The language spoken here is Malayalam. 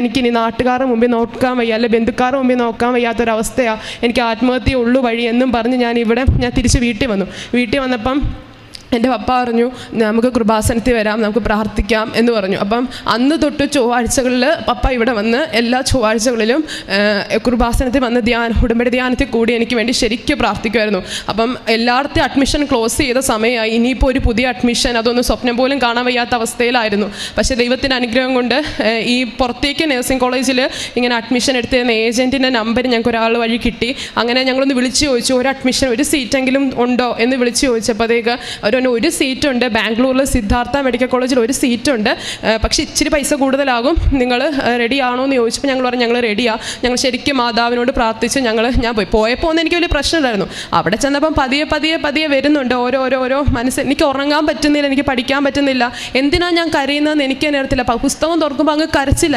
എനിക്കിനി നാട്ടുകാരുടെ മുമ്പിൽ നോക്കാൻ വയ്യ, അല്ലെ ബന്ധുക്കാരുടെ മുമ്പിൽ നോക്കാൻ വയ്യാത്തൊരവസ്ഥയാണ്, എനിക്ക് ആത്മഹത്യ ഉള്ളു വഴി എന്നും പറഞ്ഞ് ഞാൻ തിരിച്ച് വീട്ടിൽ വന്നു. വീട്ടിൽ വന്നപ്പം എൻ്റെ പപ്പ പറഞ്ഞു നമുക്ക് കൃപാസനത്തിൽ വരാം, നമുക്ക് പ്രാർത്ഥിക്കാം എന്ന് പറഞ്ഞു. അപ്പം അന്ന് തൊട്ട് ചൊവ്വാഴ്ചകളിൽ പപ്പ ഇവിടെ വന്ന് എല്ലാ ചൊവ്വാഴ്ചകളിലും കൃപാസനത്തിൽ വന്ന് ഉടമ്പടി ധ്യാനത്തിൽ കൂടി എനിക്ക് വേണ്ടി ശരിക്കും പ്രാർത്ഥിക്കുമായിരുന്നു. അപ്പം എല്ലായിടത്തും അഡ്മിഷൻ ക്ലോസ് ചെയ്ത സമയമായി. ഇനിയിപ്പോൾ ഒരു പുതിയ അഡ്മിഷൻ അതൊന്നും സ്വപ്നം പോലും കാണാൻ വയ്യാത്ത അവസ്ഥയിലായിരുന്നു. പക്ഷേ ദൈവത്തിൻ്റെ അനുഗ്രഹം കൊണ്ട് ഈ പുറത്തേക്ക് നഴ്സിംഗ് കോളേജിൽ ഇങ്ങനെ അഡ്മിഷൻ എടുത്തിരുന്ന ഏജൻറ്റിൻ്റെ നമ്പർ ഞങ്ങൾക്ക് ഒരാൾ വഴി കിട്ടി. അങ്ങനെ ഞങ്ങളൊന്ന് വിളിച്ച് ചോദിച്ചു, ഒരു അഡ്മിഷൻ ഒരു സീറ്റെങ്കിലും ഉണ്ടോ എന്ന് വിളിച്ച് ചോദിച്ചപ്പോഴത്തേക്ക് ഒരു സീറ്റുണ്ട്, ബാംഗ്ലൂരിൽ സിദ്ധാർത്ഥ മെഡിക്കൽ കോളേജിൽ ഒരു സീറ്റുണ്ട്, പക്ഷേ ഇച്ചിരി പൈസ കൂടുതലാകും, നിങ്ങൾ റെഡി ആണോ എന്ന് ചോദിച്ചപ്പോൾ ഞങ്ങൾ പറഞ്ഞു ഞങ്ങൾ റെഡിയാണ്. ഞങ്ങൾ ശരിക്കും മാതാവിനോട് പ്രാർത്ഥിച്ച് ഞാൻ പോയപ്പോൾ ഒന്നും എനിക്ക് വലിയ പ്രശ്നമില്ലായിരുന്നു. അവിടെ ചെന്നപ്പം പതിയെ വരുന്നുണ്ട് ഓരോ മനസ്സ്. എനിക്ക് ഉറങ്ങാൻ പറ്റുന്നില്ല, എനിക്ക് പഠിക്കാൻ പറ്റുന്നില്ല, എന്തിനാണ് ഞാൻ കരയുന്നതെന്ന് എനിക്ക് തന്നെ അറിയത്തില്ല. പുസ്തകം തുറക്കുമ്പോൾ അങ്ങ് കരച്ചില്ല.